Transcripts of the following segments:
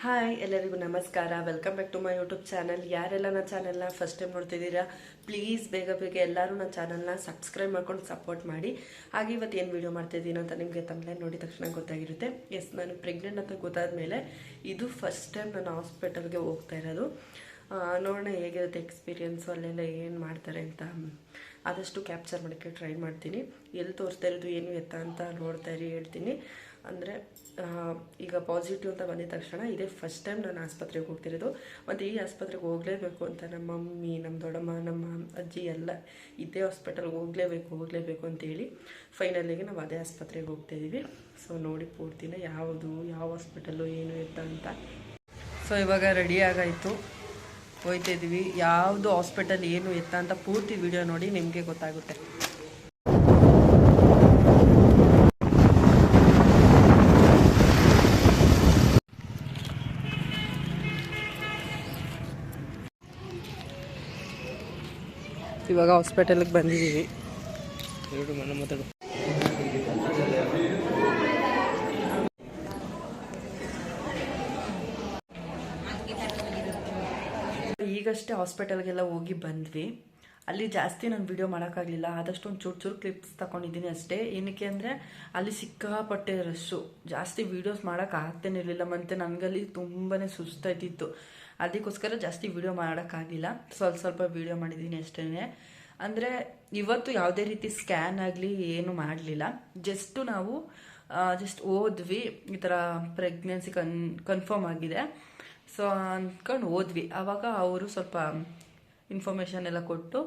Hi ಎಲ್ಲರಿಗೂ ನಮಸ್ಕಾರ. Welcome back to my YouTube channel. ಯಾರೆಲ್ಲ ನನ್ನ ಚಾನಲ್ನ ಫಸ್ಟ್ ಟೈಮ್ ನೋಡ್ತಿದ್ದೀರಾ, ಪ್ಲೀಸ್ ಬೇಗ ಎಲ್ಲರೂ ನನ್ನ ಚಾನಲ್ನ ಸಬ್ಸ್ಕ್ರೈಬ್ ಮಾಡ್ಕೊಂಡು ಸಪೋರ್ಟ್ ಮಾಡಿ. ಹಾಗೆ ಇವತ್ತು ಏನು ವೀಡಿಯೋ ಮಾಡ್ತಿದ್ದೀನಿ ಅಂತ ನಿಮಗೆ ತಮ್ಮಲ್ಲಿ ನೋಡಿದ ತಕ್ಷಣ ಗೊತ್ತಾಗಿರುತ್ತೆ. ಎಸ್, ನಾನು ಪ್ರೆಗ್ನೆಂಟ್ ಅಂತ ಗೊತ್ತಾದ ಮೇಲೆ ಇದು ಫಸ್ಟ್ ಟೈಮ್ ನಾನು ಹಾಸ್ಪಿಟಲ್ಗೆ ಹೋಗ್ತಾ ಇರೋದು. ನೋಡೋಣ ಹೇಗಿರುತ್ತೆ ಎಕ್ಸ್ಪೀರಿಯೆನ್ಸು, ಅಲ್ಲೆಲ್ಲ ಏನು ಮಾಡ್ತಾರೆ ಅಂತ ಆದಷ್ಟು ಕ್ಯಾಪ್ಚರ್ ಮಾಡೋಕ್ಕೆ ಟ್ರೈ ಮಾಡ್ತೀನಿ. ಎಲ್ಲಿ ತೋರಿಸ್ತಾ ಇರೋದು ಏನು ಎತ್ತ ಅಂತ ನೋಡ್ತಾ ಹೇಳ್ತೀನಿ. ಅಂದರೆ ಈಗ ಪಾಸಿಟಿವ್ ಅಂತ ಬಂದಿದ ತಕ್ಷಣ ಇದೇ ಫಸ್ಟ್ ಟೈಮ್ ನಾನು ಆಸ್ಪತ್ರೆಗೆ ಹೋಗ್ತಿರೋದು. ಮತ್ತು ಈ ಆಸ್ಪತ್ರೆಗೆ ಹೋಗಲೇಬೇಕು ಅಂತ ನಮ್ಮ ಮಮ್ಮಿ, ನಮ್ಮ ದೊಡ್ಡಮ್ಮ, ನಮ್ಮ ಅಜ್ಜಿ ಎಲ್ಲ ಇದೇ ಹಾಸ್ಪಿಟಲ್ಗೆ ಹೋಗಲೇಬೇಕು ಅಂತೇಳಿ ಫೈನಲಿಗೆ ನಾವು ಅದೇ ಆಸ್ಪತ್ರೆಗೆ ಹೋಗ್ತಾಯಿದ್ದೀವಿ. ಸೊ ನೋಡಿ ಪೂರ್ತಿನ ಯಾವ ಹಾಸ್ಪಿಟಲ್ಲು ಏನು ಎತ್ತ ಅಂತ. ಸೊ ಇವಾಗ ರೆಡಿ ಆಗಾಯಿತು, ಹೋಗ್ತಾಯಿದ್ದೀವಿ. ಯಾವುದು ಹಾಸ್ಪಿಟಲ್ ಏನು ಎತ್ತ ಅಂತ ಪೂರ್ತಿ ವಿಡಿಯೋ ನೋಡಿ ನಿಮಗೆ ಗೊತ್ತಾಗುತ್ತೆ. ಇವಾಗ ಹಾಸ್ಪಿಟಲ್ಗೆ ಬಂದಿದ್ದೀವಿ. ಈಗಷ್ಟೇ ಹಾಸ್ಪಿಟಲ್ಗೆಲ್ಲ ಹೋಗಿ ಬಂದ್ವಿ. ಅಲ್ಲಿ ಜಾಸ್ತಿ ನಾನು ವಿಡಿಯೋ ಮಾಡೋಕ್ಕಾಗಲಿಲ್ಲ, ಆದಷ್ಟು ಒಂದು ಚೂರು ಕ್ಲಿಪ್ಸ್ ತಗೊಂಡಿದ್ದೀನಿ ಅಷ್ಟೇ. ಏನಕ್ಕೆ ಅಂದರೆ ಅಲ್ಲಿ ಸಿಕ್ಕಾಪಟ್ಟೆ ರಶ್ಶು, ಜಾಸ್ತಿ ವೀಡಿಯೋಸ್ ಮಾಡೋಕ್ಕಾಗ್ತಾನೆ ಇರಲಿಲ್ಲ. ಮತ್ತು ನನಗಲ್ಲಿ ತುಂಬಾ ಸುಸ್ತಾಯ್ತಿತ್ತು, ಅದಕ್ಕೋಸ್ಕರ ಜಾಸ್ತಿ ವಿಡಿಯೋ ಮಾಡೋಕ್ಕಾಗಲಿಲ್ಲ. ಸ್ವಲ್ಪ ವಿಡಿಯೋ ಮಾಡಿದ್ದೀನಿ ಅಷ್ಟೇ. ಅಂದರೆ ಇವತ್ತು ಯಾವುದೇ ರೀತಿ ಸ್ಕ್ಯಾನ್ ಆಗಲಿ ಏನು ಮಾಡಲಿಲ್ಲ. ನಾವು ಜಸ್ಟ್ ಓದ್ವಿ, ಈ ಥರ ಪ್ರೆಗ್ನೆನ್ಸಿ ಕನ್ಫರ್ಮ್ ಆಗಿದೆ ಸೊ ಅಂದ್ಕೊಂಡು ಓದ್ವಿ. ಆವಾಗ ಅವರು ಸ್ವಲ್ಪ ಇನ್ಫಾರ್ಮೇಷನ್ ಎಲ್ಲ ಕೊಟ್ಟು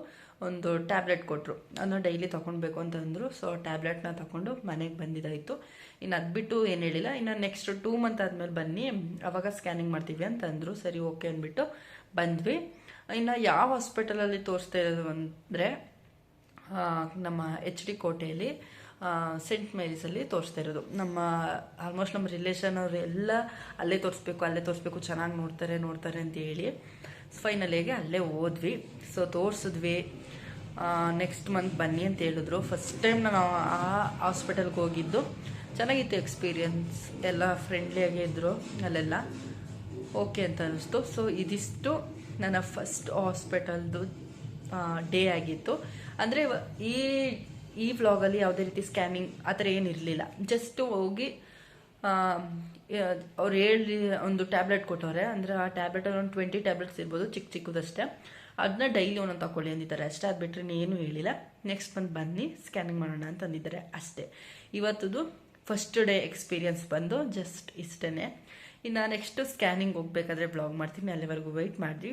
ಒಂದು ಟ್ಯಾಬ್ಲೆಟ್ ಕೊಟ್ಟರು, ಅದನ್ನು ಡೈಲಿ ತೊಗೊಳ್ಬೇಕು ಅಂತಂದರು. ಸೊ ಟ್ಯಾಬ್ಲೆಟ್ನ ತಗೊಂಡು ಮನೆಗೆ ಬಂದಿದ್ದಾಯಿತು. ಇನ್ನು ಅದು ಬಿಟ್ಟು ಏನು ಹೇಳಿಲ್ಲ. ಇನ್ನು ನೆಕ್ಸ್ಟ್ 2 ಮಂತ್ ಆದಮೇಲೆ ಬನ್ನಿ, ಆವಾಗ ಸ್ಕ್ಯಾನಿಂಗ್ ಮಾಡ್ತೀವಿ ಅಂತಂದರು. ಸರಿ ಓಕೆ ಅಂದ್ಬಿಟ್ಟು ಬಂದ್ವಿ. ಇನ್ನು ಯಾವ ಹಾಸ್ಪಿಟಲಲ್ಲಿ ತೋರಿಸ್ತಾ ಇರೋದು ಅಂದರೆ ನಮ್ಮ HD ಕೋಟೆಯಲ್ಲಿ ಸೆಂಟ್ ಮೇರೀಸಲ್ಲಿ ತೋರಿಸ್ತಾ ಇರೋದು. ಆಲ್ಮೋಸ್ಟ್ ನಮ್ಮ ರಿಲೇಷನ್ ಅವರು ಎಲ್ಲ ಅಲ್ಲೇ ತೋರಿಸ್ಬೇಕು, ಚೆನ್ನಾಗಿ ನೋಡ್ತಾರೆ ಅಂತ ಹೇಳಿ ಫೈನಲಿಗೆ ಅಲ್ಲೇ ಹೋದ್ವಿ. ಸೊ ತೋರಿಸಿದ್ವಿ. ನೆಕ್ಸ್ಟ್ ಮಂತ್ ಬನ್ನಿ ಅಂತ ಹೇಳಿದ್ರು. ಫಸ್ಟ್ ಟೈಮ್ ನಾನು ಆ ಹಾಸ್ಪಿಟಲ್ಗೆ ಹೋಗಿದ್ದು. ಚೆನ್ನಾಗಿತ್ತು ಎಕ್ಸ್ಪೀರಿಯನ್ಸ್, ಎಲ್ಲ ಫ್ರೆಂಡ್ಲಿಯಾಗೇ ಇದ್ದರು ಅಲ್ಲೆಲ್ಲ. ಓಕೆ ಅಂತ ಅನ್ನಿಸ್ತು. ಸೊ ಇದಿಷ್ಟು ನನ್ನ ಫಸ್ಟ್ ಹಾಸ್ಪಿಟಲ್ದು ಡೇ ಆಗಿತ್ತು. ಅಂದರೆ ಈ ವ್ಲಾಗಲ್ಲಿ ಯಾವುದೇ ರೀತಿ ಸ್ಕ್ಯಾನಿಂಗ್ ಆ ಥರ ಏನಿರಲಿಲ್ಲ. ಜಸ್ಟ್ ಹೋಗಿ ಅವ್ರು ಹೇಳಿ ಒಂದು ಟ್ಯಾಬ್ಲೆಟ್ ಕೊಟ್ಟವ್ರೆ. ಅಂದರೆ ಆ ಟ್ಯಾಬ್ಲೆಟಲ್ಲಿ ಒಂದು 20 ಟ್ಯಾಬ್ಲೆಟ್ಸ್ ಇರ್ಬೋದು, ಚಿಕ್ಕದಷ್ಟೇ. ಅದನ್ನ ಡೈಲಿ ಒಂದೊಂದು ತಗೊಳ್ಳಿ ಅಂದಿದ್ದಾರೆ ಅಷ್ಟೇ. ಅದು ಬಿಟ್ಟರೆ ಏನೂ ಹೇಳಿಲ್ಲ. ನೆಕ್ಸ್ಟ್ ಮಂತ್ ಬನ್ನಿ ಸ್ಕ್ಯಾನಿಂಗ್ ಮಾಡೋಣ ಅಂತ ಅಂದಿದ್ದಾರೆ ಅಷ್ಟೇ. ಇವತ್ತದು ಫಸ್ಟ್ ಡೇ ಎಕ್ಸ್ಪೀರಿಯನ್ಸ್ ಬಂದು ಜಸ್ಟ್ ಇಷ್ಟೇ. ಇನ್ನು ನೆಕ್ಸ್ಟ್ ಸ್ಕ್ಯಾನಿಂಗ್ ಹೋಗ್ಬೇಕಾದ್ರೆ ಬ್ಲಾಗ್ ಮಾಡ್ತೀನಿ. ಅಲ್ಲಿವರೆಗೂ ವೆಯ್ಟ್ ಮಾಡಿ.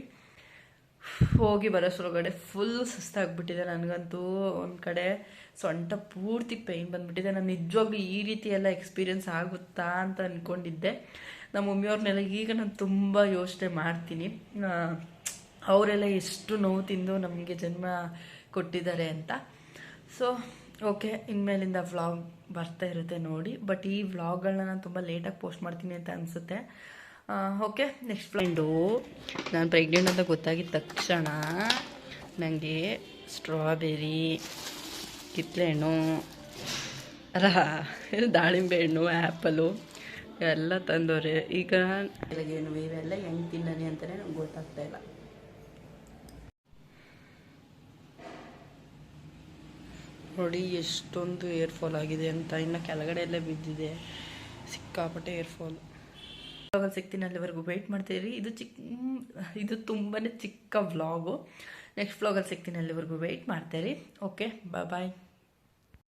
ಹೋಗಿ ಬರೋಷ್ರೊಳಗಡೆ ಫುಲ್ ಸುಸ್ತಾಗ್ಬಿಟ್ಟಿದೆ ನನಗಂತೂ. ಒಂದು ಕಡೆ ಸೊಂಟ ಪೂರ್ತಿ ಪೇಯ್ನ್ ಬಂದುಬಿಟ್ಟಿದೆ. ನಾನು ನಿಜವಾಗ್ಲೂ ಈ ರೀತಿ ಎಲ್ಲ ಎಕ್ಸ್ಪೀರಿಯನ್ಸ್ ಆಗುತ್ತಾ ಅಂತ ಅಂದ್ಕೊಂಡಿದ್ದೆ. ನಮ್ಮ ಮಮ್ಮಿಯವ್ರನ್ನೆಲ್ಲ ಈಗ ನಾನು ತುಂಬ ಯೋಚನೆ ಮಾಡ್ತೀನಿ, ಅವರೆಲ್ಲ ಎಷ್ಟು ನೋವು ತಿಂದು ನಮಗೆ ಜನ್ಮ ಕೊಟ್ಟಿದ್ದಾರೆ ಅಂತ. ಸೊ ಓಕೆ, ಇನ್ಮೇಲಿಂದ ವ್ಲಾಗ್ ಬರ್ತಾ ಇರುತ್ತೆ ನೋಡಿ. ಬಟ್ ಈ ವ್ಲಾಗ್ಗಳನ್ನ ನಾನು ತುಂಬ ಲೇಟಾಗಿ ಪೋಸ್ಟ್ ಮಾಡ್ತೀನಿ ಅಂತ ಅನಿಸುತ್ತೆ. ಓಕೆ, ನೆಕ್ಸ್ಟ್ ಫ್ರೆಂಡು, ನಾನು ಪ್ರೆಗ್ನೆಂಟ್ ಅಂತ ಗೊತ್ತಾಗಿದ್ದ ತಕ್ಷಣ ನನಗೆ ಸ್ಟ್ರಾಬೆರಿ, ಕಿತ್ತಳೆ ಹಣ್ಣು, ದಾಳಿಂಬೆ ಹಣ್ಣು, ಆ್ಯಪಲು ಎಲ್ಲ ತಂದವ್ರೆ. ಈಗ ಏನು ಇವೆಲ್ಲ ಹೆಂಗೆ ತಿನ್ನನಿ ಅಂತಲೇ ನಂಗೆ ಗೊತ್ತಾಗ್ತಾ ಇಲ್ಲ. ನೋಡಿ ಎಷ್ಟೊಂದು ಏರ್ ಫಾಲ್ ಆಗಿದೆ ಅಂತ. ಇನ್ನು ಕೆಳಗಡೆ ಎಲ್ಲ ಬಿದ್ದಿದೆ, ಸಿಕ್ಕಾಪಟ್ಟೆ ಏರ್ ಫಾಲ್. ವ್ಲಾಗಲ್ಲಿ ಸಿಗ್ತೀನಿ, ಅಲ್ಲಿವರೆಗೂ ವೆಯ್ಟ್ ಮಾಡ್ತೀರಿ. ಇದು ತುಂಬಾ ಚಿಕ್ಕ ವ್ಲಾಗು. ನೆಕ್ಸ್ಟ್ ವ್ಲಾಗಲ್ಲಿ ಸಿಗ್ತೀನಿ, ಅಲ್ಲಿವರೆಗೂ ವೆಯ್ಟ್ ಮಾಡ್ತೀರಿ. ಓಕೆ, ಬಾಯ್.